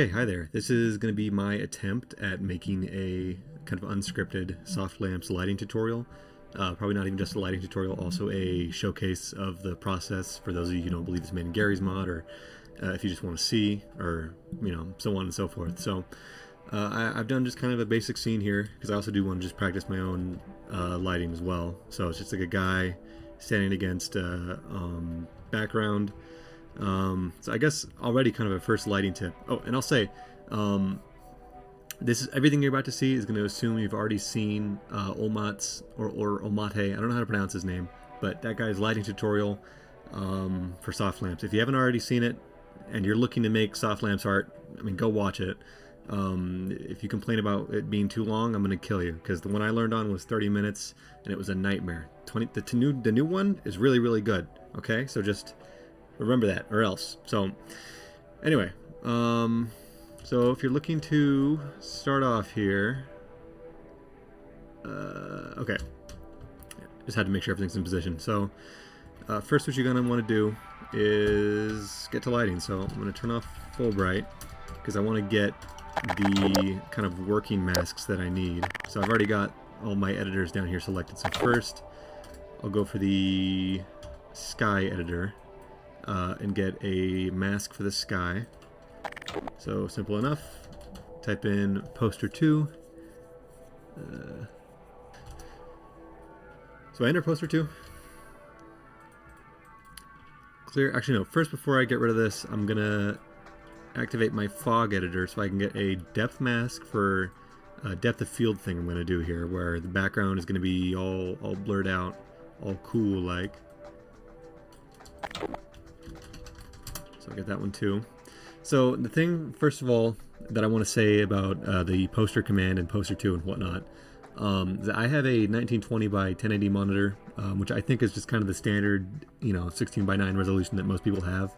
Hey, hi there. This is going to be my attempt at making a kind of unscripted soft lamps lighting tutorial. Probably not even just a lighting tutorial, also a showcase of the process for those of you who don't believe it's made in Garry's mod, or if you just want to see, or so on and so forth. So I've done just kind of a basic scene here because I also do want to just practice my own lighting as well. So it's just like a guy standing against a background. So I guess already kind of a first lighting tip. Oh, and I'll say, this is everything you're about to see is going to assume you've already seen Olmate's or Olmate. I don't know how to pronounce his name, but that guy's lighting tutorial for soft lamps. If you haven't already seen it and you're looking to make soft lamps art, I mean, go watch it. If you complain about it being too long, I'm going to kill you, because the one I learned on was 30 minutes and it was a nightmare. The new one is really, really good. Okay, so just remember that, or else. So anyway, so if you're looking to start off here, okay, just had to make sure everything's in position. So first what you're gonna want to do is get to lighting. So I'm gonna turn off full bright because I want to get the kind of working masks that I need. So I've already got all my editors down here selected. So first I'll go for the sky editor and get a mask for the sky. So simple enough. Type in poster 2. So I enter poster 2. Clear. Actually, no. First, before I get rid of this, I'm gonna activate my fog editor so I can get a depth mask for depth of field thing I'm gonna do here, where the background is gonna be all blurred out, all cool like. So I get that one too. So the thing, first of all, that I want to say about the poster command and poster 2 and whatnot, is that I have a 1920 by 1080 monitor, which I think is just kind of the standard, 16 by 9 resolution that most people have.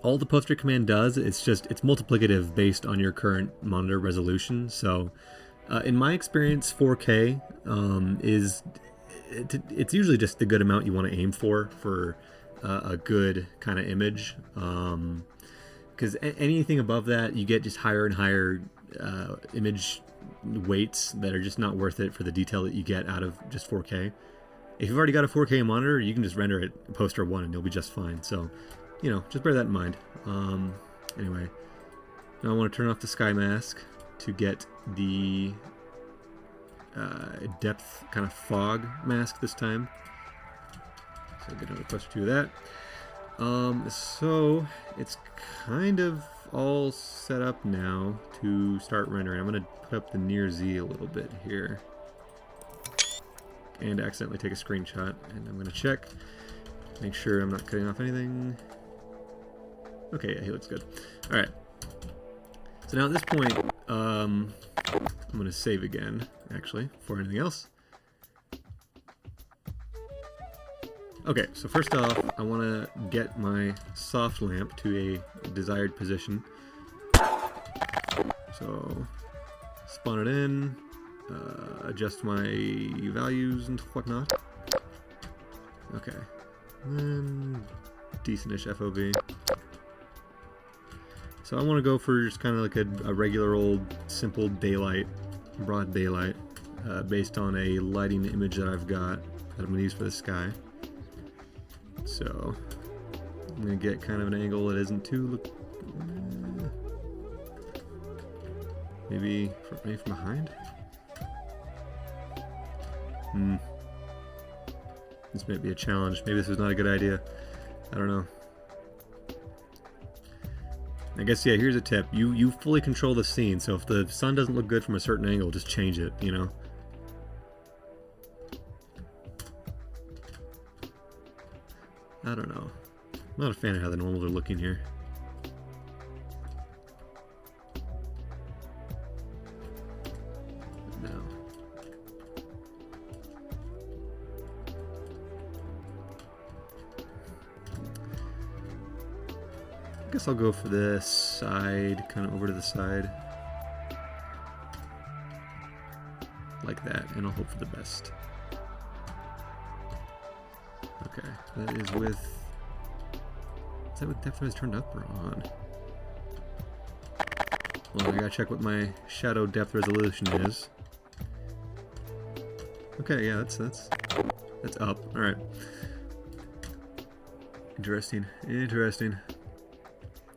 All the poster command does, it's multiplicative based on your current monitor resolution. So in my experience, 4K it's usually just the good amount you want to aim for a good kind of image, because anything above that you get just higher and higher image weights that are just not worth it for the detail that you get out of just 4K. If you've already got a 4K monitor, you can just render it poster 1 and you'll be just fine. So just bear that in mind. Anyway, now I want to turn off the sky mask to get the depth kind of fog mask this time. So get another poster 2 of that. So it's kind of all set up now to start rendering. I'm going to put up the near Z a little bit here and accidentally take a screenshot, and I'm going to check, make sure I'm not cutting off anything. Okay, yeah, he looks good. Alright, so now at this point I'm going to save again, actually, before anything else. Okay, so first off, I want to get my soft lamp to a desired position. So, spawn it in, adjust my values and whatnot. Okay, and then decentish FOV. So I want to go for just kind of like a regular old simple daylight, broad daylight, based on a lighting image that I've got that I'm going to use for the sky. So I'm going to get kind of an angle that isn't too maybe from behind. This might be a challenge. Maybe this is not a good idea. I don't know. I guess, yeah, here's a tip. You fully control the scene, so if the sun doesn't look good from a certain angle, just change it, I don't know. I'm not a fan of how the normals are looking here. No. I guess I'll go for this side, kind of over to the side. Like that, and I'll hope for the best. Okay, that is with... Is that with depth is turned up or on? Well, I gotta check what my shadow depth resolution is. Okay, yeah, that's up. All right. Interesting. Interesting.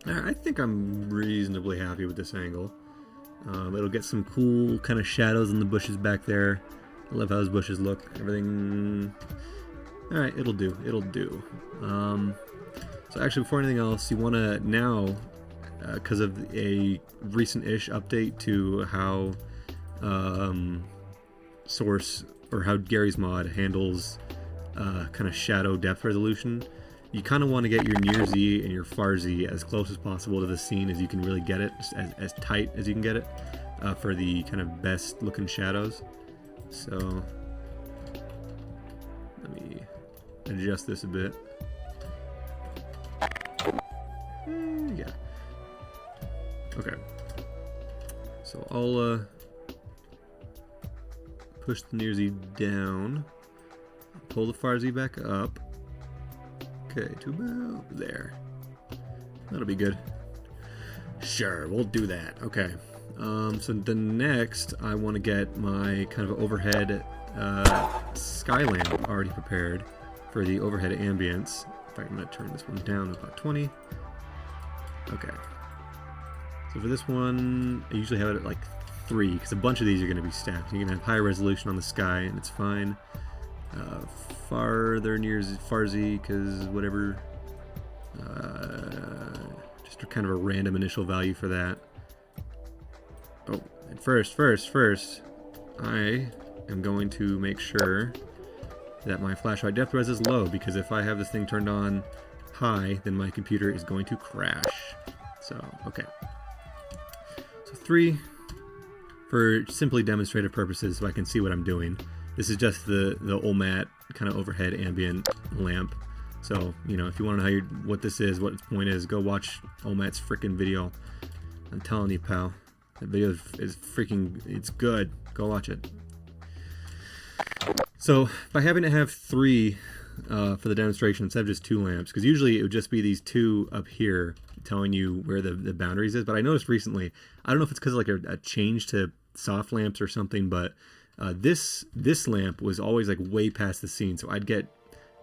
I think I'm reasonably happy with this angle. It'll get some cool kind of shadows in the bushes back there. I love how those bushes look. Everything. All right, it'll do. It'll do. So actually, before anything else, you want to now, because of a recent-ish update to how Source or how Garry's mod handles kind of shadow depth resolution, you kind of want to get your near Z and your far Z as close as possible to the scene as you can really get it, just as tight as you can get it for the kind of best looking shadows. So let me adjust this a bit. Yeah. Okay. So I'll push the near Z down, pull the far Z back up. Okay, to about there. That'll be good. Sure, we'll do that. Okay. So the next, I want to get my kind of overhead sky lamp already prepared for the overhead ambience. In fact, I'm going to turn this one down to about 20. Okay. So for this one, I usually have it at like 3, because a bunch of these are going to be stacked. You can have higher resolution on the sky, and it's fine. Farther near far Z, because whatever. Just a kind of a random initial value for that. Oh, and first, I am going to make sure that my flashlight depth res is low, because if I have this thing turned on high, then my computer is going to crash. So, okay. So 3 for simply demonstrative purposes, so I can see what I'm doing. This is just the Olmate kind of overhead ambient lamp. So, you know, if you want to know what this is, what its point is, go watch Olmate's freaking video. I'm telling you, pal. That video is freaking, it's good. Go watch it. So, by having to have 3 for the demonstration instead of just 2 lamps, because usually it would just be these 2 up here telling you where the boundaries is, but I noticed recently, I don't know if it's because of like a change to soft lamps or something, but this lamp was always like way past the scene, so I'd get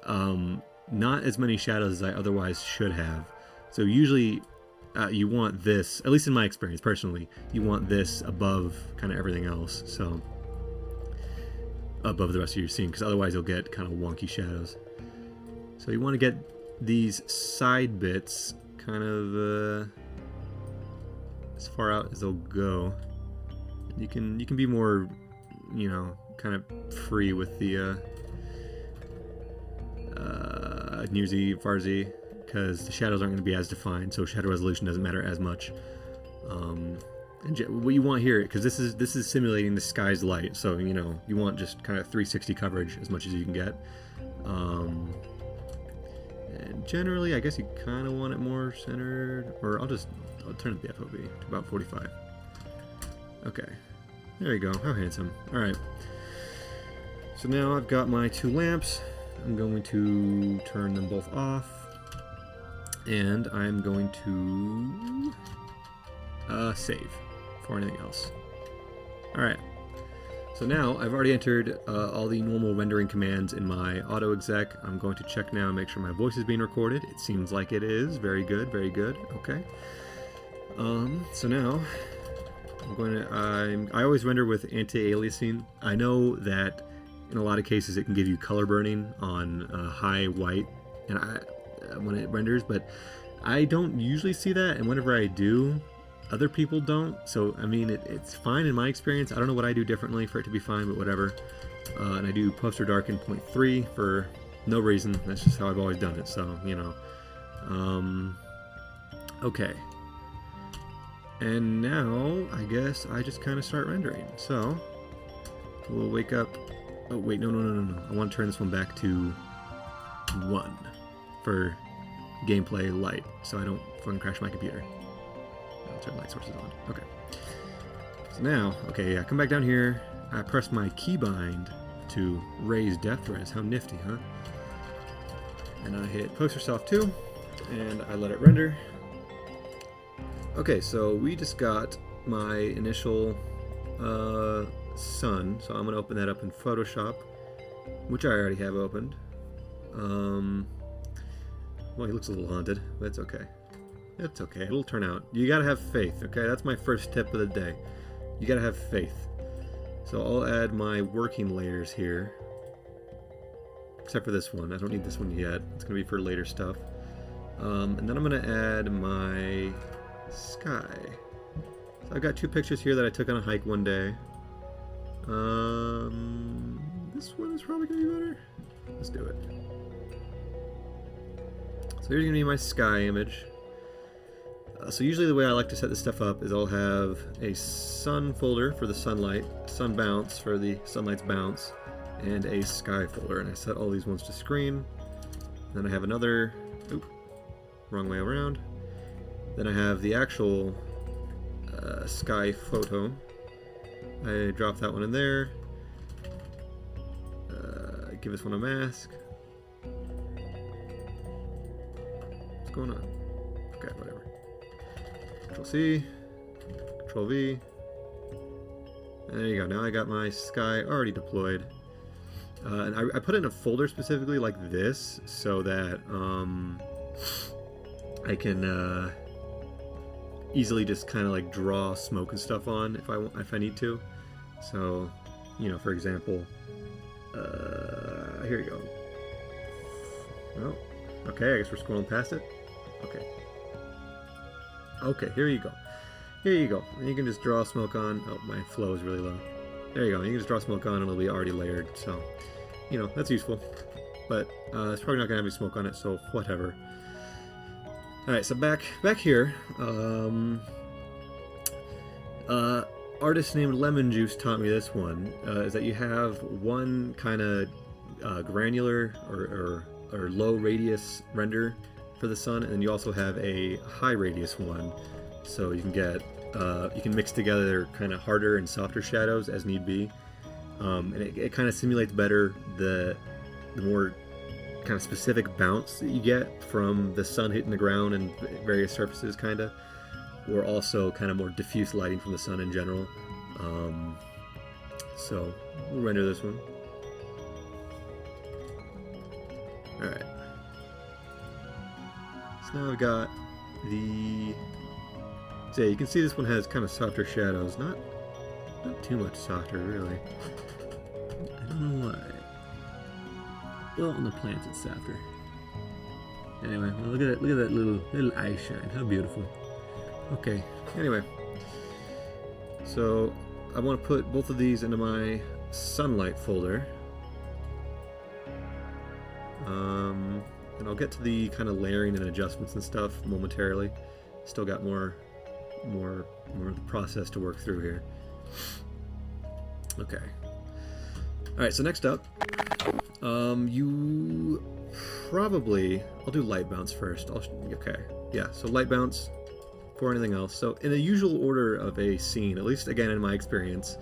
not as many shadows as I otherwise should have. So usually you want this, at least in my experience personally, you want this above kind of everything else, so above the rest of your scene, because otherwise you'll get kind of wonky shadows. So you want to get these side bits kind of as far out as they'll go. You can be more, you know, kind of free with the near Z, far Z, because the shadows aren't going to be as defined, so shadow resolution doesn't matter as much. And what you want here, because this is simulating the sky's light, so you know you want just kind of 360 coverage as much as you can get. And generally, I guess you kind of want it more centered, or I'll turn up the FOV to about 45. Okay. There you go. How handsome. Alright. So now I've got my 2 lamps. I'm going to turn them both off. And I'm going to save for anything else. Alright. So now I've already entered all the normal rendering commands in my auto exec. I'm going to check now and make sure my voice is being recorded. It seems like it is. Very good, very good. Okay. So now I always render with anti-aliasing. I know that in a lot of cases it can give you color burning on high white and when it renders, but I don't usually see that, and whenever I do, other people don't. So I mean, it's fine in my experience. I don't know what I do differently for it to be fine, but whatever. And I do poster darken 0.3 for no reason. That's just how I've always done it. So you know. Okay. And now, I guess I just kind of start rendering. So, we'll wake up. Oh, wait, no. I want to turn this one back to 1 for gameplay light, so I don't fucking crash my computer. I'll turn light sources on. Okay. So now, okay, yeah, come back down here. I press my keybind to raise depth res. How nifty, huh? And I hit poster soft 2, and I let it render. Okay, so we just got my initial sun, so I'm going to open that up in Photoshop, which I already have opened. Well, he looks a little haunted, but it's okay. It's okay, it'll turn out. You gotta have faith, okay? That's my first tip of the day. You gotta have faith. So I'll add my working layers here. Except for this one. I don't need this one yet. It's gonna be for later stuff. And then I'm gonna add my sky. So I've got two pictures here that I took on a hike one day. This one is probably gonna be better. Let's do it. So here's gonna be my sky image. So usually the way I like to set this stuff up is I'll have a sun folder for the sunlight, sun bounce for the sunlight's bounce, and a sky folder. And I set all these ones to screen. Then I have another, wrong way around. Then I have the actual sky photo. I drop that one in there. Give this one a mask. What's going on? Okay, whatever. Control C, Control V. And there you go. Now I got my sky already deployed. And I put it in a folder specifically like this so that I can easily just kind of like draw smoke and stuff on if I need to. So, you know, for example, here you go. Well, okay, I guess we're scrolling past it. Okay. Okay, here you go. Here you go. And you can just draw smoke on. Oh, my flow is really low. There you go. You can just draw smoke on and it'll be already layered. So, you know, that's useful. But it's probably not going to have any smoke on it, so whatever. Alright, so back here, artist named Lemon Juice taught me this one, is that you have one kind of granular or low radius render for the sun, and then you also have a high radius one, so you can get you can mix together kind of harder and softer shadows as need be, and it kind of simulates better the more kind of specific bounce that you get from the sun hitting the ground and various surfaces, kind of, or also kind of more diffuse lighting from the sun in general. So we'll render this one. Alright. So now I've got the... So yeah, you can see this one has kind of softer shadows. Not too much softer, really. I don't know why. Well, on the plants it's softer. Anyway, well, look at that little eye shine. How beautiful. Okay. Anyway, so I want to put both of these into my sunlight folder. And I'll get to the kind of layering and adjustments and stuff momentarily. Still got more of the process to work through here. Okay. All right. So next up, you probably, I'll do Lightbounce first. Okay. Yeah. So Lightbounce before anything else. So in the usual order of a scene, at least again in my experience,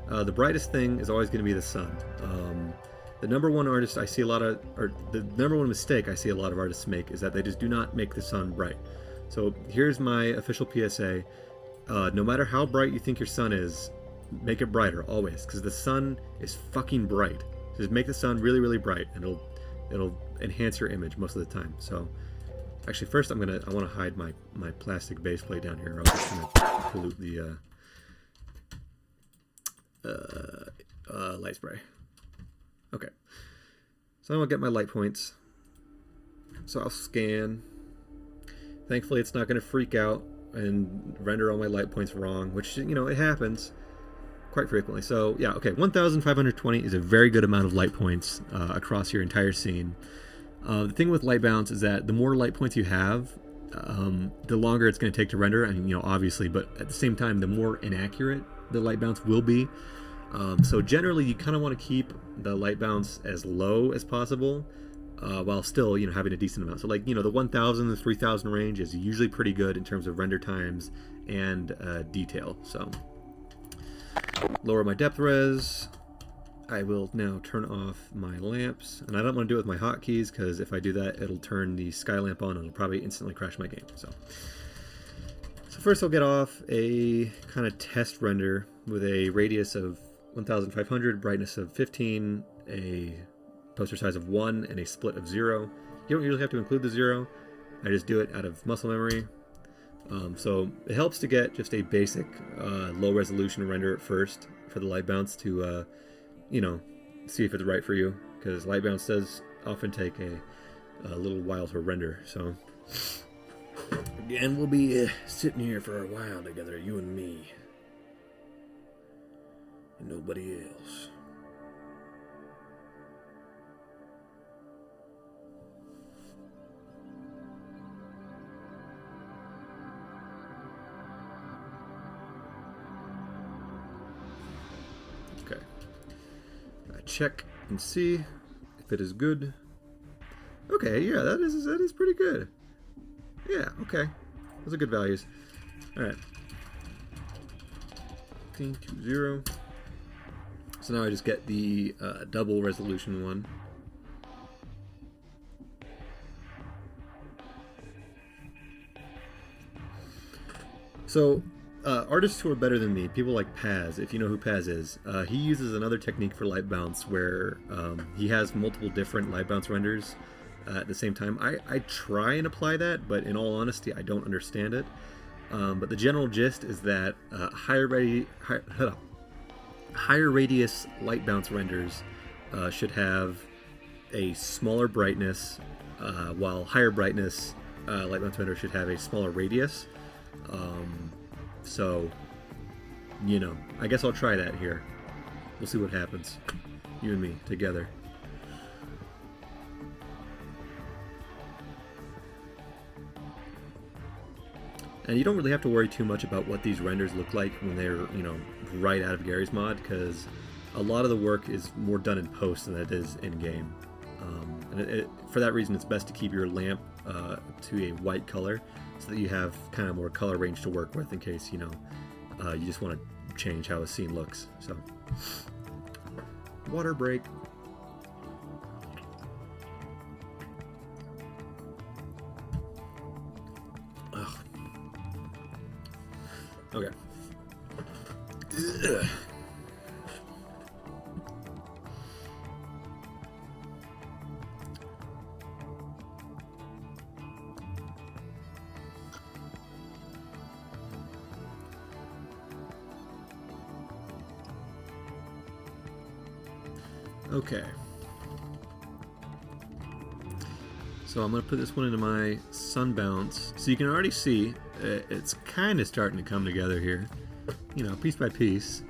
the brightest thing is always going to be the sun. The number one artist I see a lot of, or the number one mistake I see a lot of artists make is that they just do not make the sun bright. So here's my official PSA. No matter how bright you think your sun is, make it brighter always, because the sun is fucking bright. Just make the sun really, really bright, and it'll enhance your image most of the time. So actually, first I want to hide my plastic base plate down here, or else it's gonna pollute the light spray. Okay, so I'm gonna get my light points. So I'll scan. Thankfully, it's not gonna freak out and render all my light points wrong, which, you know, it happens quite frequently. So yeah, okay, 1,520 is a very good amount of light points across your entire scene. The thing with Lightbounce is that the more light points you have, the longer it's going to take to render. I mean, you know, obviously, but at the same time, the more inaccurate the Lightbounce will be. So generally, you kind of want to keep the Lightbounce as low as possible, while still, you know, having a decent amount. So like, you know, the 1,000 to 3,000 range is usually pretty good in terms of render times and detail. So lower my depth res. I will now turn off my lamps, and I don't want to do it with my hotkeys, because if I do that, it'll turn the sky lamp on and it'll probably instantly crash my game. So first I'll get off a kind of test render with a radius of 1500, brightness of 15, a poster size of 1, and a split of 0. You don't usually have to include the 0. I just do it out of muscle memory. So it helps to get just a basic low resolution render at first for the Lightbounce to, you know, see if it's right for you, because Lightbounce does often take a little while to render. So again, we'll be sitting here for a while together, you and me, and nobody else. Okay. Check and see if it is good. Okay, yeah, that is pretty good. Yeah, okay. Those are good values. Alright. 1520. So now I just get the double resolution one. So, artists who are better than me, people like Paz, if you know who Paz is, he uses another technique for Lightbounce where he has multiple different Lightbounce renders at the same time. I try and apply that, but in all honesty, I don't understand it. But the general gist is that higher radius Lightbounce renders should have a smaller brightness, while higher brightness Lightbounce renders should have a smaller radius. So, you know, I guess I'll try that here. We'll see what happens. You and me, together. And you don't really have to worry too much about what these renders look like when they're, you know, right out of Garry's mod, because a lot of the work is more done in post than it is in-game. And for that reason, it's best to keep your lamp to a white color, so that you have kind of more color range to work with in case, you know, you just want to change how a scene looks. So, water break. Ugh. Okay. Ugh. Okay, so I'm going to put this one into my Sunbounce. So you can already see it's kind of starting to come together here, you know, piece by piece.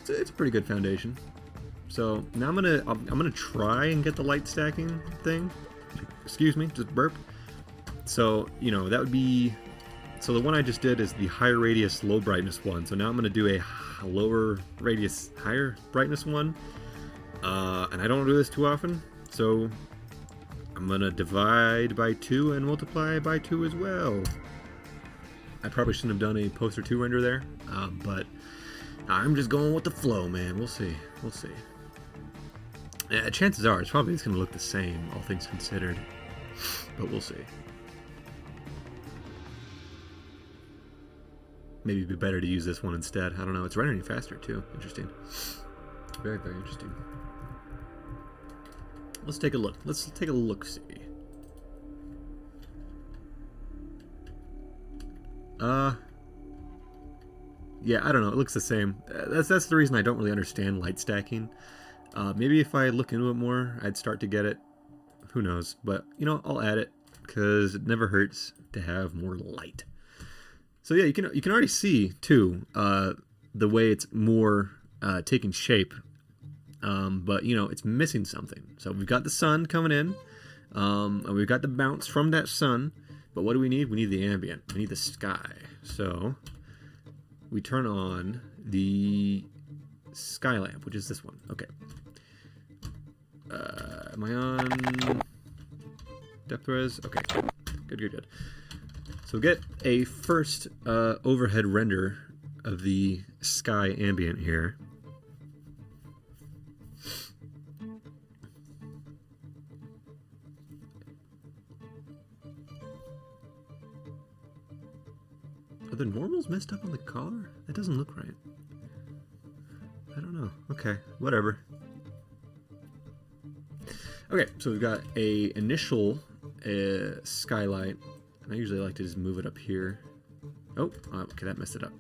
It's a pretty good foundation. So now I'm gonna try and get the light stacking thing. Excuse me, just burp. So, you know, that would be. So the one I just did is the higher radius, low brightness one. So now I'm going to do a lower radius, higher brightness one. And I don't do this too often. So I'm going to divide by 2 and multiply by 2 as well. I probably shouldn't have done a poster 2 render there. But I'm just going with the flow, man. We'll see. We'll see. Chances are it's probably just going to look the same, all things considered. But we'll see. Maybe it'd be better to use this one instead. I don't know. It's rendering faster too. Interesting. Very, very interesting. Let's take a look. Let's take a look-see. Yeah, I don't know. It looks the same. That's the reason I don't really understand light stacking. Maybe if I look into it more, I'd start to get it. Who knows? But, you know, I'll add it because it never hurts to have more light. So yeah, you can already see too the way it's more taking shape, but you know it's missing something. So we've got the sun coming in, and we've got the bounce from that sun. But what do we need? We need the ambient. We need the sky. So we turn on the sky lamp, which is this one. Okay. Am I on depth res? Okay. Good. So get a first overhead render of the sky ambient here. Are the normals messed up on the collar? That doesn't look right. I don't know. Okay, whatever. Okay, so we've got a initial skylight. And I usually like to just move it up here. Oh, okay, that messed it up.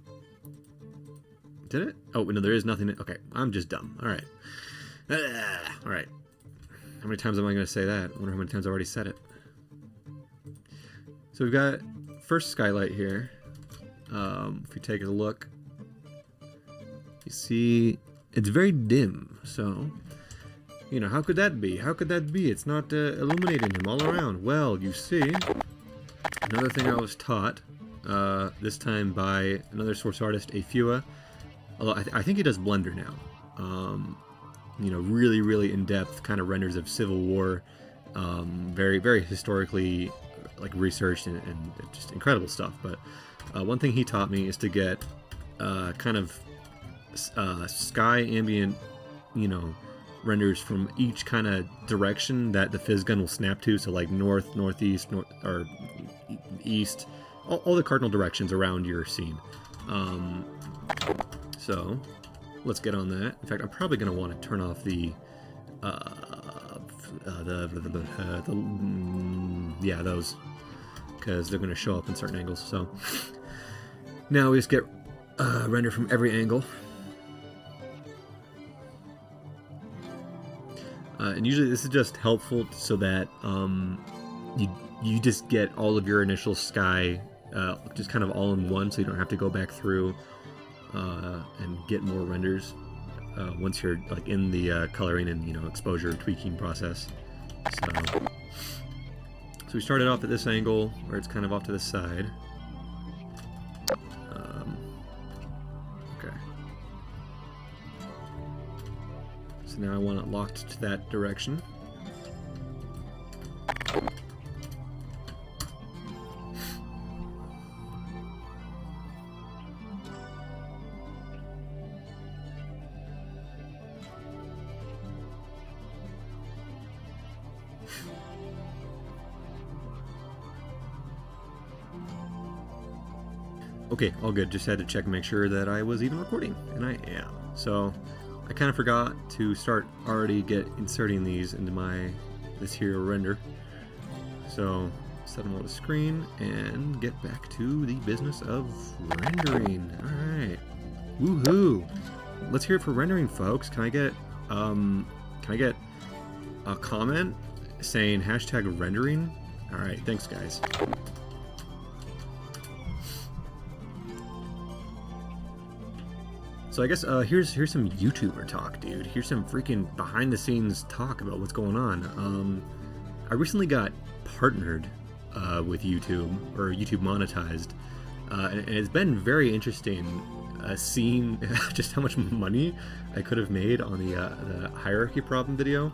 Did it? Oh, no, there is nothing. Okay, I'm just dumb. All right. All right. How many times am I going to say that? I wonder how many times I've already said it. So we've got first skylight here. If you take a look, you see it's very dim. So, you know, how could that be? How could that be? It's not illuminating him all around. Well, you see, another thing I was taught, this time by another source artist, Afua. Although I think he does Blender now. You know, really, really in-depth kind of renders of Civil War. Very, very historically like researched and just incredible stuff. But one thing he taught me is to get kind of sky ambient, you know, renders from each kind of direction that the fizz gun will snap to. So like north, northeast, or east, all the cardinal directions around your scene. So let's get on that. In fact, I'm probably going to want to turn off yeah, those, because they're going to show up in certain angles. So now we just get render from every angle. And usually this is just helpful so that you just get all of your initial sky just kind of all in one, so you don't have to go back through and get more renders once you're like in the coloring and, you know, exposure tweaking process. So we started off at this angle where it's kind of off to the side. Okay. So now I want it locked to that direction. Okay, all good. Just had to check and make sure that I was even recording, and I am. So I kind of forgot to start already inserting these into this here render. So set them on the screen and get back to the business of rendering. All right, woohoo! Let's hear it for rendering, folks. Can I get a comment saying #rendering? All right, thanks, guys. So I guess here's some YouTuber talk, dude. Here's some freaking behind-the-scenes talk about what's going on. I recently got partnered with YouTube, or YouTube monetized, and it's been very interesting seeing just how much money I could have made on the hierarchy problem video.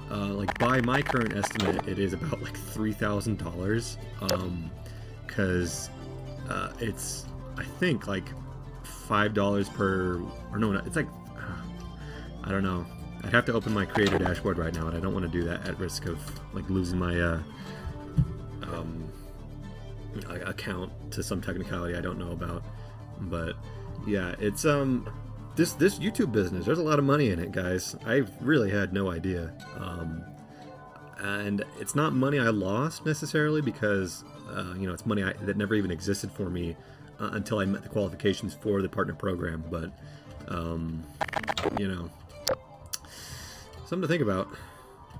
Like by my current estimate, it is about like $3,000, because it's, I think, like $5 per, or no, it's like, I don't know. I'd have to open my creator dashboard right now, and I don't want to do that at risk of like losing my account to some technicality I don't know about. But yeah, it's this YouTube business, there's a lot of money in it, guys. I really had no idea. And it's not money I lost necessarily, because you know, it's money that never even existed for me until I met the qualifications for the partner program. But you know, something to think about.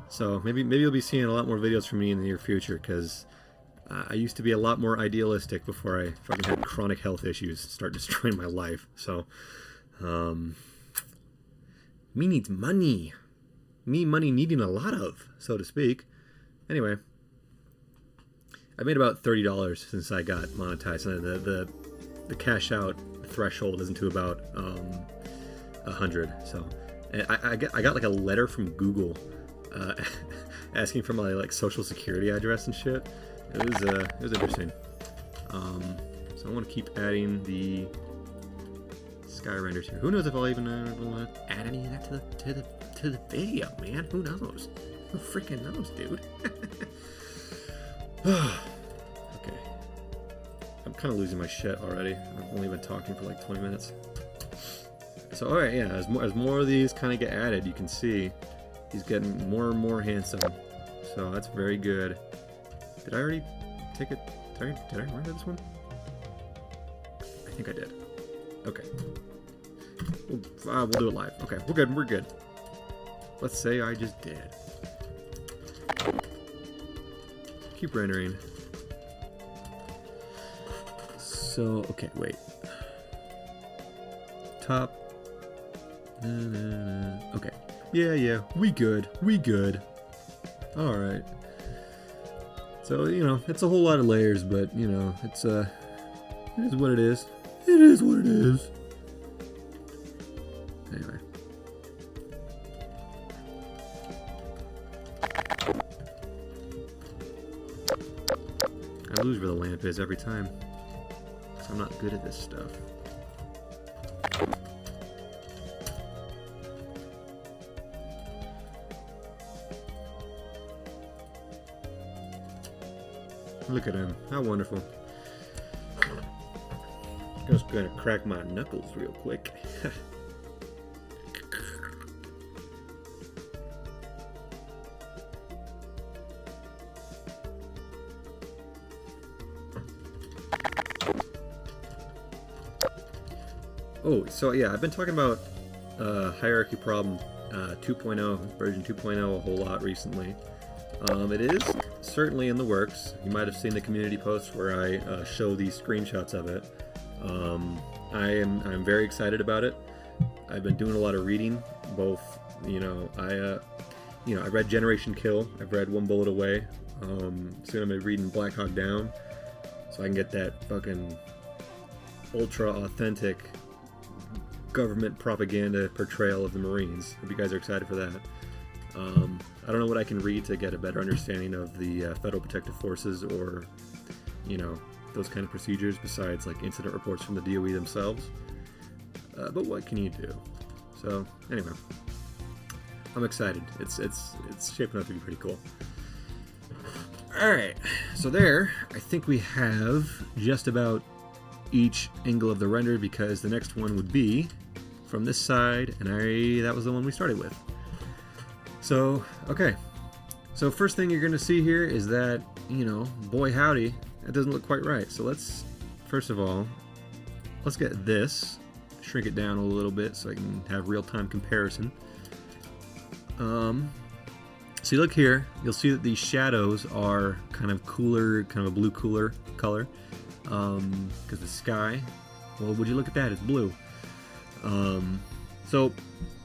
So maybe you'll be seeing a lot more videos from me in the near future, because I used to be a lot more idealistic before I fucking had chronic health issues start destroying my life. So me needs money. Me money needing a lot of, so to speak. Anyway, I made about $30 since I got monetized. The cash out threshold isn't to about 100. So I got like a letter from Google asking for my like social security address and shit. It was interesting. So I want to keep adding the sky renders here. Who knows if I'll even add any of that to the video, man? Who knows? Who freaking knows, dude? Okay. I'm kind of losing my shit already. I've only been talking for like 20 minutes. So alright, yeah, as more of these kind of get added, you can see he's getting more and more handsome. So that's very good. Did I already take it? Did I render this one? I think I did. Okay. We'll do it live. Okay, we're good. Let's say I just did. Keep rendering. So, okay, wait. Top. Okay. Yeah, we good. Alright. So, you know, it's a whole lot of layers, but, you know, it is what it is. It is what it is. Anyway. I lose where the lamp is every time. Because I'm not good at this stuff. Look at him. How wonderful. I'm just gonna crack my knuckles real quick. Oh, so yeah, I've been talking about hierarchy problem 2.0, version 2.0 a whole lot recently. It is certainly in the works. You might have seen the community post where I show these screenshots of it. I'm very excited about it. I've been doing a lot of reading, both, you know, I read Generation Kill, I've read One Bullet Away, soon I'm going to be reading Black Hawk Down, so I can get that fucking ultra authentic government propaganda portrayal of the Marines. Hope you guys are excited for that. I don't know what I can read to get a better understanding of the Federal Protective Forces, or, you know, those kind of procedures besides like incident reports from the DOE themselves. But what can you do? So anyway, I'm excited. It's shaping up to be pretty cool. All right, so there, I think we have just about each angle of the render, because the next one would be from this side, and that was the one we started with. So, okay. So first thing you're going to see here is that, you know, boy howdy, that doesn't look quite right. So let's, first of all, let's get this, shrink it down a little bit so I can have real-time comparison. So you look here, you'll see that these shadows are kind of cooler, kind of a blue cooler color. Because the sky, well, would you look at that, it's blue. So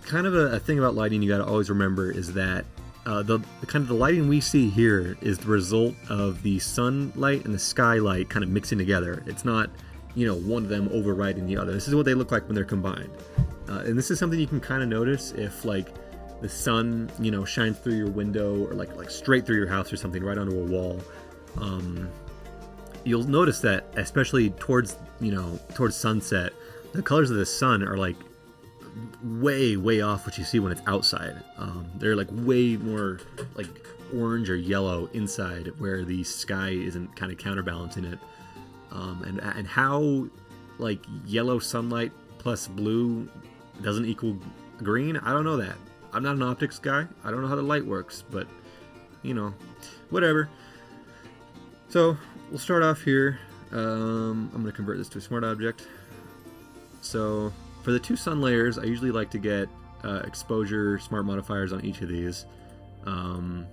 kind of a thing about lighting you got to always remember is that the kind of the lighting we see here is the result of the sunlight and the skylight kind of mixing together. It's not, you know, one of them overriding the other. This is what they look like when they're combined. And this is something you can kind of notice if, like, the sun, you know, shines through your window, or like straight through your house or something, right onto a wall. You'll notice that, especially towards sunset, the colors of the sun are like way off what you see when it's outside. They're like way more like orange or yellow inside, where the sky isn't kind of counterbalancing it. And how like yellow sunlight plus blue doesn't equal green, I don't know that. I'm not an optics guy. I don't know how the light works, but, you know, whatever. So we'll start off here. I'm going to convert this to a smart object. So for the two sun layers, I usually like to get exposure smart modifiers on each of these. So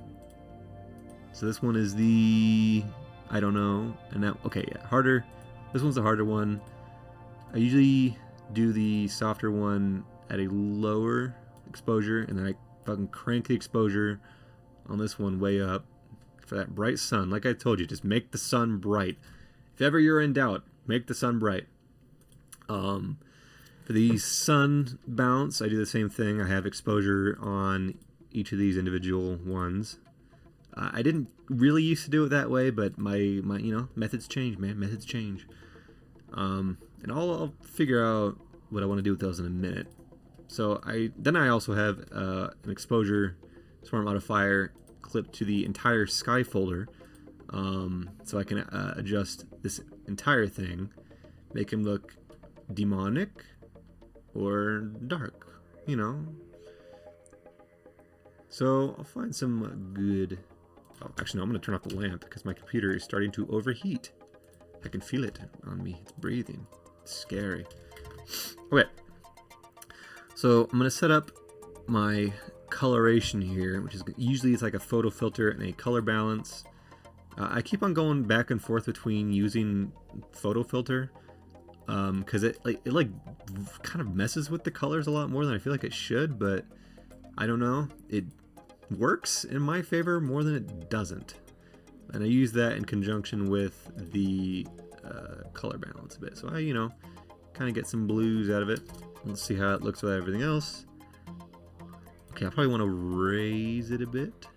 this one is the, I don't know, and now, okay, yeah, harder. This one's the harder one. I usually do the softer one at a lower exposure, and then I fucking crank the exposure on this one way up for that bright sun. Like I told you, just make the sun bright. If ever you're in doubt, make the sun bright. For the sun bounce, I do the same thing. I have exposure on each of these individual ones. I didn't really used to do it that way, but my you know, methods change, man. Methods change. And I'll figure out what I want to do with those in a minute. So I also have an exposure smart modifier clipped to the entire sky folder, so I can adjust this entire thing, make him look demonic or dark, you know. So I'll find some good... Oh, actually, no, I'm going to turn off the lamp because my computer is starting to overheat. I can feel it on me. It's breathing. It's scary. Okay. So I'm going to set up my coloration here, which is usually it's like a photo filter and a color balance. I keep on going back and forth between using photo filter because it kind of messes with the colors a lot more than I feel like it should, but I don't know. It works in my favor more than it doesn't, and I use that in conjunction with the color balance a bit. So I, kind of get some blues out of it. Let's see how it looks with everything else. Okay, I probably want to raise it a bit.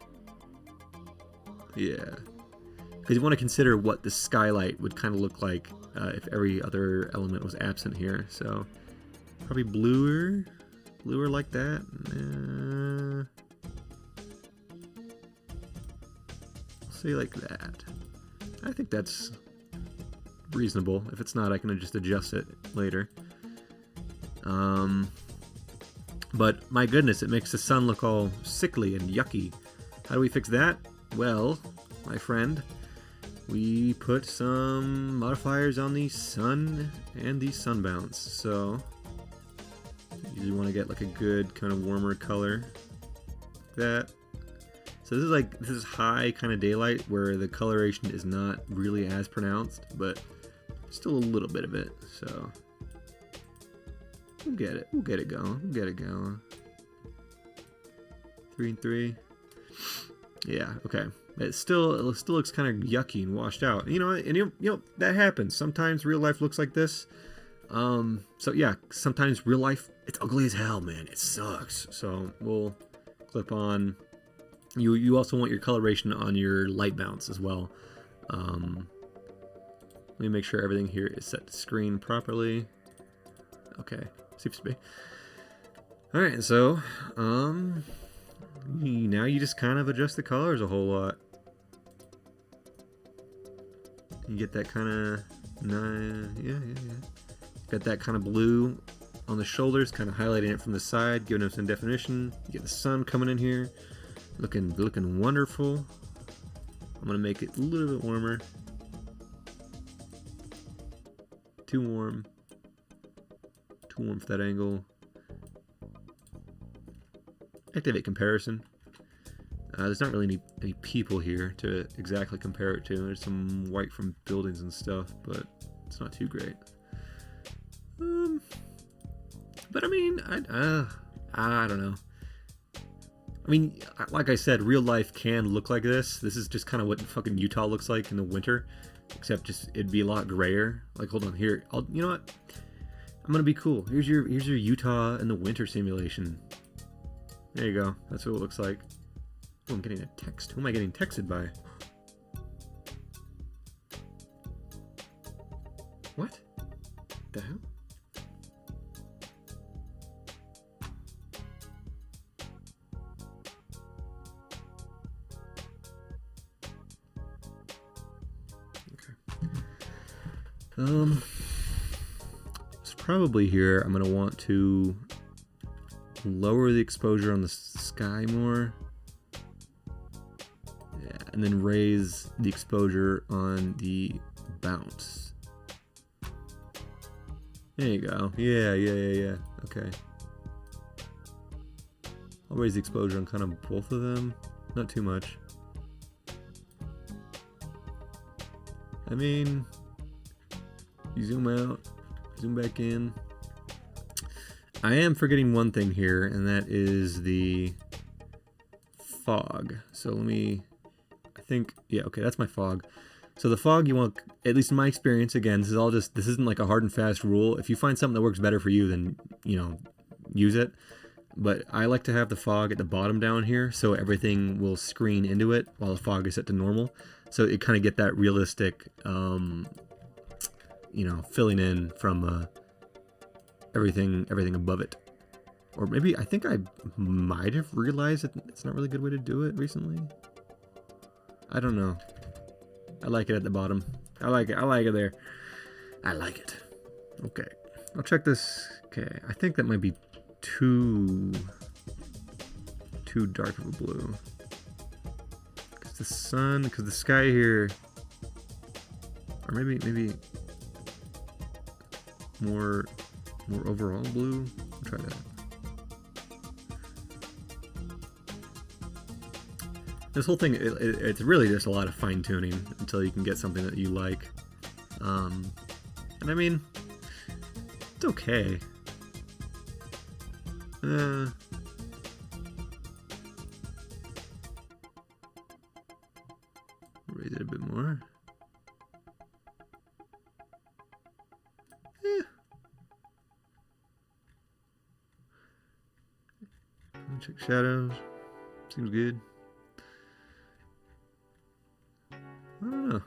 Yeah. Because you want to consider what the skylight would kind of look like if every other element was absent here. So probably bluer like that. I'll say like that. I think that's reasonable. If it's not, I can just adjust it later. But my goodness, it makes the sun look all sickly and yucky. How do we fix that? Well, my friend, we put some modifiers on the sun and the sun bounce. So you usually want to get like a good kind of warmer color. That. So this is high kind of daylight where the coloration is not really as pronounced, but still a little bit of it. So we'll get it. We'll get it going. We'll get it going. 3 and 3. Yeah. Okay. It still looks kind of yucky and washed out. And that happens. Sometimes real life looks like this. So yeah, sometimes real life it's ugly as hell, man. It sucks. So we'll clip on. You also want your coloration on your light bounce as well. Let me make sure everything here is set to screen properly. Okay, seems to be. All right, so now you just kind of adjust the colors a whole lot. You get that kind of yeah. Got that kind of blue on the shoulders, kind of highlighting it from the side, giving them some definition. You get the sun coming in here, looking wonderful. I'm gonna make it a little bit warmer. Too warm for that angle. Activate comparison. There's not really any people here to exactly compare it to. There's some white from buildings and stuff, but it's not too great. But I mean, I don't know. I mean, like I said, real life can look like this. This is just kind of what fucking Utah looks like in the winter, except just it'd be a lot grayer. Like, hold on here. You know what? I'm gonna be cool. Here's your Utah in the winter simulation. There you go. That's what it looks like. Oh, I'm getting a text. Who am I getting texted by? What? The hell? So probably here I'm gonna want to lower the exposure on the sky more. Yeah, and then raise the exposure on the bounce. There you go. Yeah. Okay. I'll raise the exposure on kind of both of them. Not too much. I mean, you zoom out, zoom back in. I am forgetting one thing here, and that is the fog. So okay, that's my fog. So the fog you want, at least in my experience, again, this isn't like a hard and fast rule. If you find something that works better for you, then, use it. But I like to have the fog at the bottom down here, so everything will screen into it while the fog is set to normal. So it kind of get that realistic, filling in from everything above it. Or maybe I think I might have realized that it's not really a good way to do it recently. I don't know. I like it at the bottom. I like it there. I like it. Okay, I'll check this. Okay, I think that might be too dark of a blue. Cause the sun, cause the sky here, or maybe more overall blue. I'll try that. This whole thing, it's really just a lot of fine tuning until you can get something that you like. And I mean, it's okay. Raise it a bit more. Check shadows. Seems good. I don't know.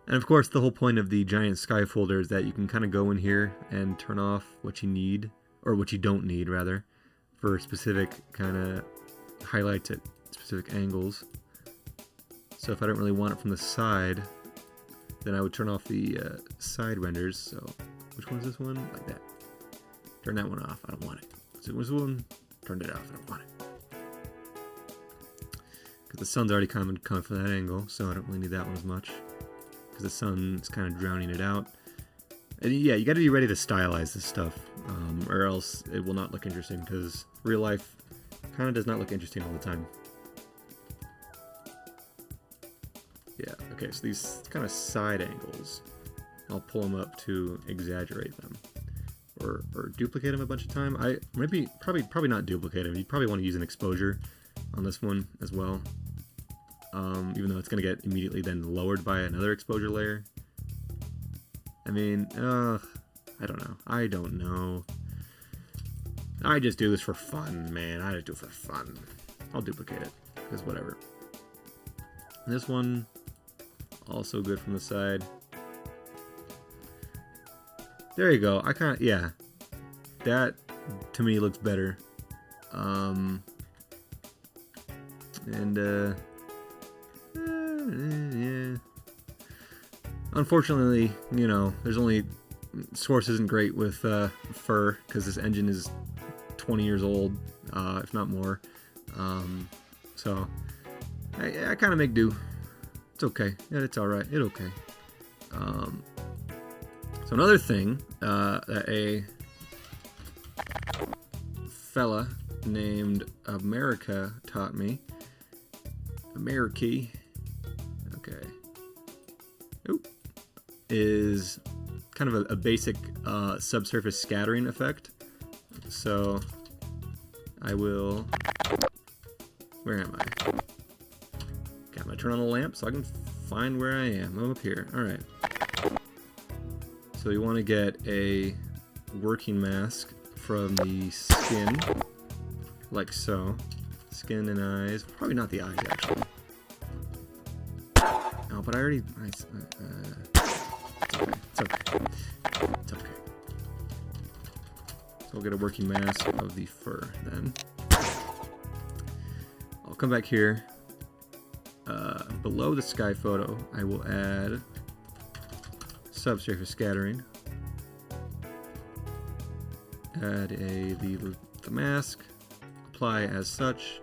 And of course, the whole point of the giant sky folder is that you can kind of go in here and turn off what you need, or what you don't need, rather, for specific kind of highlights at specific angles. So if I don't really want it from the side, then I would turn off the side renders. So which one is this one? Like that. Turn that one off. I don't want it. So this one, turned it off. I don't want it. Because the sun's already coming from that angle, so I don't really need that one as much. Because the sun's kind of drowning it out. And yeah, you got to be ready to stylize this stuff, or else it will not look interesting, because real life kind of does not look interesting all the time. Yeah, okay, so these kind of side angles, I'll pull them up to exaggerate them. Or duplicate them a bunch of time. Probably not duplicate them. You'd probably want to use an exposure on this one as well. Even though it's going to get immediately then lowered by another exposure layer. I mean, I don't know. I just do this for fun, man. I just do it for fun. I'll duplicate it, because whatever. This one, also good from the side. There you go. I kind of, yeah. That, to me, looks better. Yeah. Unfortunately, you know, there's only... Source isn't great with fur, because this engine is 20 years old, if not more. So, I kind of make do. It's okay. Yeah, it's alright. It's okay. So another thing that a fella named America taught me, okay, is kind of a basic subsurface scattering effect. So I will, where am I? Okay, I'm gonna turn on the lamp so I can find where I am. I'm up here. Alright. So you want to get a working mask from the skin, like so. Skin and eyes. Probably not the eyes, actually. Oh, but I already... it's okay. It's okay. So we'll get a working mask of the fur, then. I'll come back here. Below the sky photo, I will add subsurface scattering. Add the mask. Apply as such.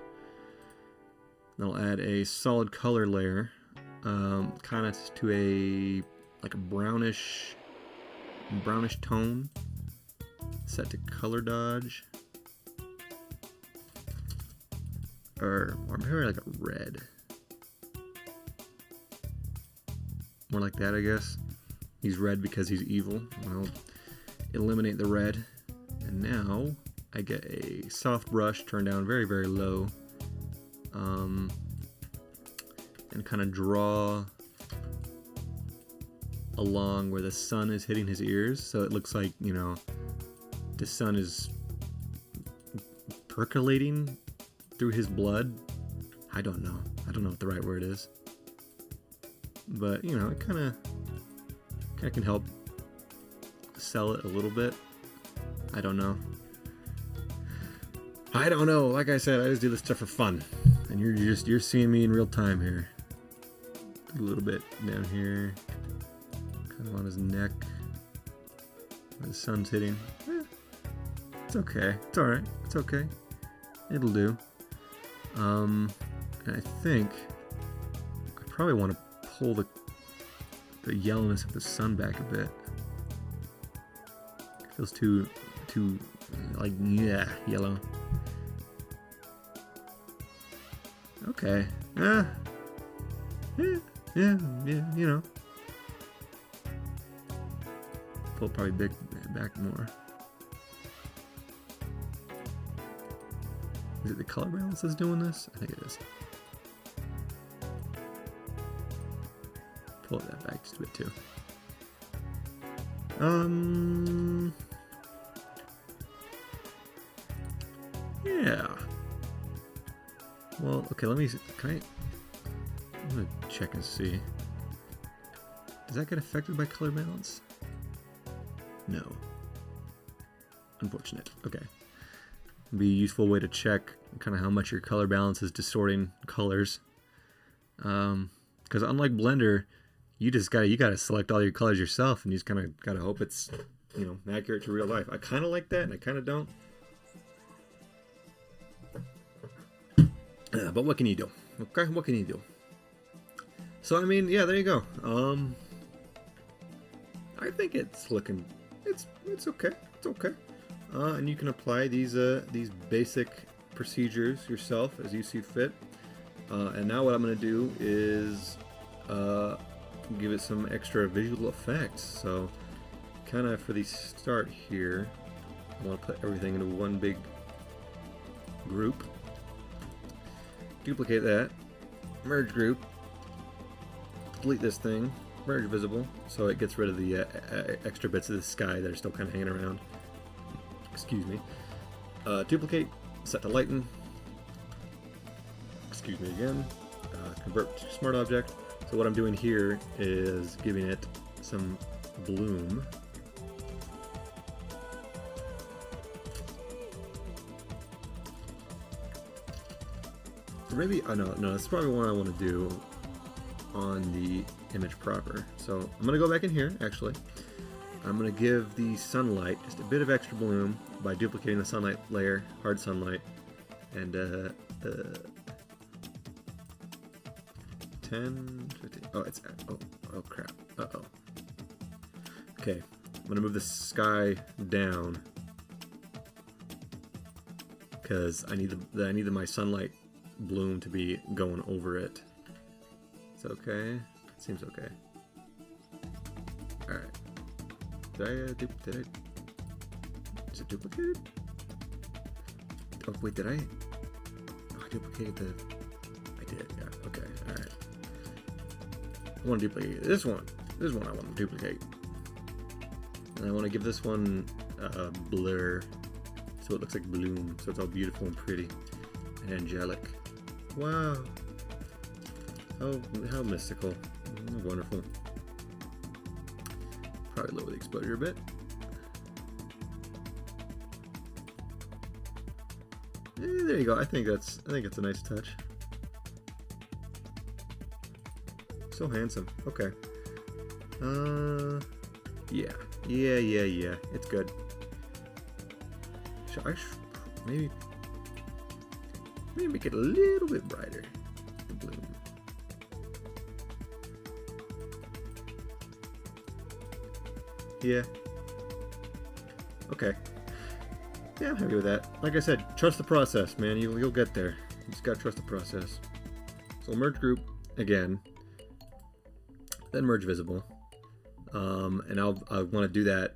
Then I'll add a solid color layer, kind of to a brownish tone. Set to color dodge, or maybe like a red. More like that, I guess. He's red because he's evil. I'll eliminate the red. And now I get a soft brush turned down very, very low. And kind of draw along where the sun is hitting his ears. So it looks like, you know, the sun is percolating through his blood. I don't know what the right word is. But, you know, it kind of can help sell it a little bit. I don't know. Like I said, I just do this stuff for fun. And you're seeing me in real time here. A little bit down here, kind of on his neck, where the sun's hitting. It's okay. It's all right. It's okay. It'll do. And I think I probably want to pull the yellowness of the sun back a bit. It feels too like, yeah, yellow. Okay. Yeah, you know. Pull probably back more. Is it the color balance that's doing this? I think it is. Pull that back just a bit too. Yeah. Well, okay, I'm gonna check and see. Does that get affected by color balance? No. Unfortunate. Okay. It'd be a useful way to check kind of how much your color balance is distorting colors. Because unlike Blender, you gotta select all your colors yourself, and you just kind of gotta hope it's, you know, accurate to real life. I kind of like that, and I kind of don't. But what can you do? Okay, what can you do? So I mean, yeah, there you go. I think it's looking, it's okay. It's okay. And you can apply these basic procedures yourself as you see fit. And now what I'm going to do is give it some extra visual effects. So kind of for the start here, I want to put everything into one big group. Duplicate that, merge group, delete this thing, merge visible, so it gets rid of the extra bits of the sky that are still kind of hanging around. Excuse me. Duplicate, set to lighten. Excuse me again. Convert to smart object. So what I'm doing here is giving it some bloom. Maybe, no, that's probably one I want to do on the image proper. So I'm going to go back in here, actually. I'm going to give the sunlight just a bit of extra bloom by duplicating the sunlight layer, hard sunlight, and 10, 15, oh crap, uh-oh. Okay, I'm going to move the sky down because I need my sunlight bloom to be going over it. It's okay. It seems okay. Alright. Did I? Is it duplicated? Oh, wait, did I? Oh, I duplicated the... I did, yeah. Okay, alright. I want to duplicate this one. This one I want to duplicate. And I want to give this one a blur so it looks like bloom. So it's all beautiful and pretty and angelic. Wow. Oh, how mystical. Wonderful. Probably lower the exposure a bit. There you go. I think it's a nice touch. So handsome. Okay. Yeah. It's good. Should I maybe make it a little bit brighter. The bloom. Yeah. Okay. Yeah, I'm happy with that. Like I said, trust the process, man. You'll get there. You just gotta trust the process. So merge group again, then merge visible, and I want to do that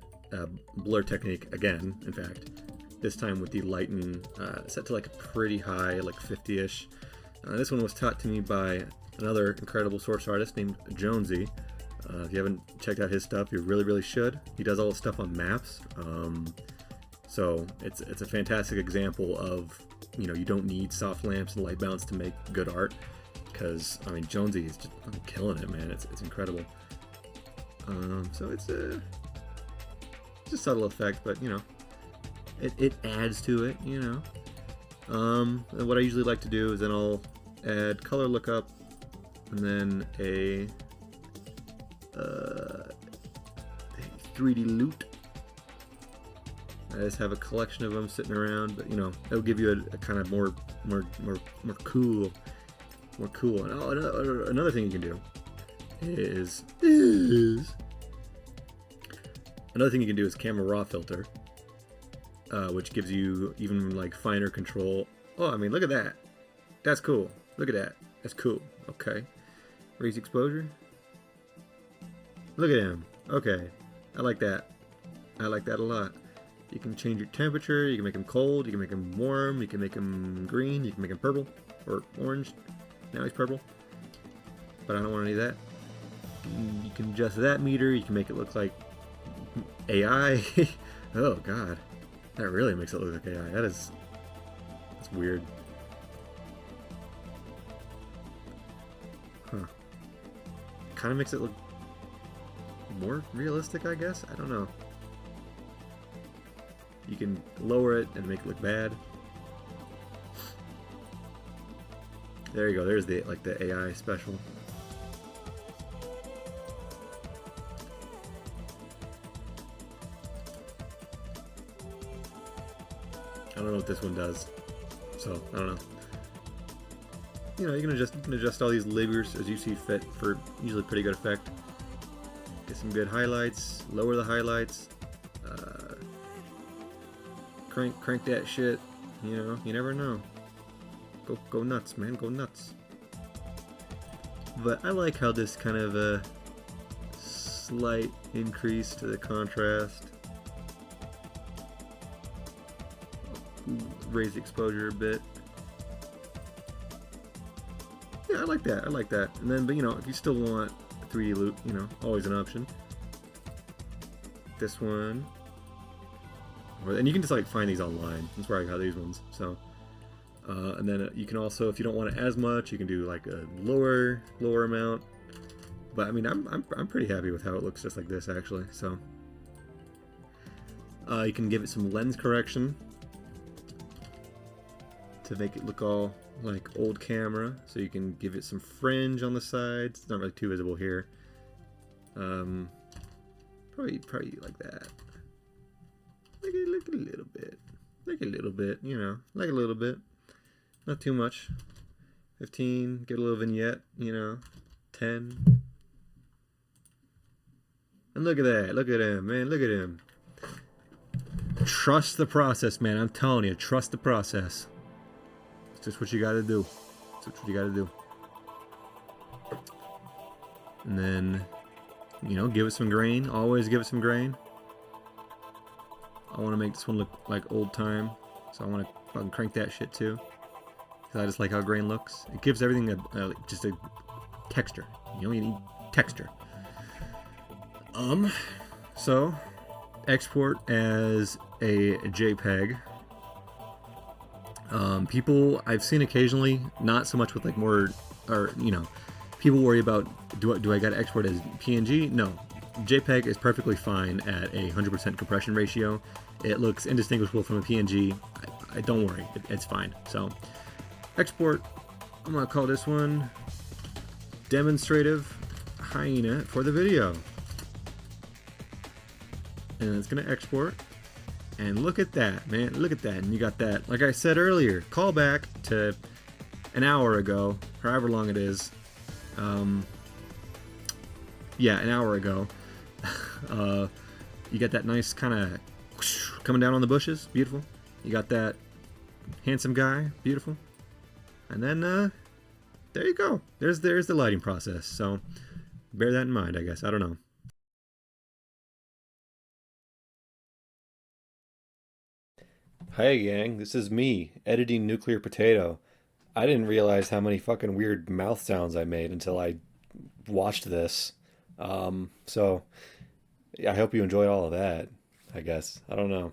blur technique again. In fact, this time with the lighten set to like a pretty high, like 50-ish. This one was taught to me by another incredible source artist named Jonesy. If you haven't checked out his stuff, you really should. He does all the stuff on maps. So it's a fantastic example of, you know, you don't need soft lamps and Lightbounce to make good art, because I mean Jonesy is just killing it, man. It's incredible. So it's a subtle effect, but you know, it adds to it, you know. And what I usually like to do is then I'll add color lookup, and then a 3D loot. I just have a collection of them sitting around, but you know, it'll give you a kind of more cool. And another thing you can do is camera raw filter, which gives you even like finer control. Oh, I mean, look at that. That's cool. Look at that. That's cool. Okay. Raise exposure. Look at him. Okay. I like that. I like that a lot. You can change your temperature. You can make him cold. You can make him warm. You can make him green. You can make him purple or orange. Now he's purple. But I don't want any of that. You can adjust that meter. You can make it look like AI. Oh god. That really makes it look like AI. That's weird. Huh. Kind of makes it look more realistic, I guess? I don't know. You can lower it and make it look bad. There you go. There's the AI special. I don't know what this one does, so I don't know. You know, you can adjust all these levers as you see fit for usually pretty good effect. Get some good highlights. Lower the highlights. Crank that shit. You know, you never know. Go nuts, man. Go nuts. But I like how this kind of a slight increase to the contrast. Raise the exposure a bit. Yeah, I like that. I like that. And then, but you know, if you still want a 3D loop, you know, always an option. This one. And you can just like find these online. That's where I got these ones. So, and then you can also, if you don't want it as much, you can do like a lower amount. But I mean, I'm pretty happy with how it looks just like this actually. So, you can give it some lens correction to make it look all like old camera. So you can give it some fringe on the sides. It's not really too visible here. Probably like that. Like a little bit. Like a little bit, you know. Like a little bit. Not too much. 15. Get a little vignette, you know. 10. And look at that. Look at him, man. Look at him. Trust the process, man. I'm telling you. Trust the process. It's just what you gotta do. It's what you gotta do. And then, you know, give it some grain. Always give it some grain. I want to make this one look like old time, so I want to fucking crank that shit too. Cause I just like how grain looks. It gives everything just a texture. You know, you need texture. So export as a JPEG. People I've seen occasionally, not so much with like more, or you know, people worry about do I gotta export as PNG? No. JPEG is perfectly fine at a 100% compression ratio. It looks indistinguishable from a PNG. I don't worry, it's fine. So, export. I'm gonna call this one demonstrative hyena for the video, and it's gonna export. And look at that, man! Look at that, and you got that. Like I said earlier, call back to an hour ago, however long it is. Yeah, an hour ago. You got that nice kind of coming down on the bushes, beautiful. You got that handsome guy, beautiful. And then there you go. There's the lighting process. So bear that in mind, I guess. I don't know. Hi gang, this is me editing Nuclear Potato. I didn't realize how many fucking weird mouth sounds I made until I watched this. So I hope you enjoyed all of that, I guess. I don't know.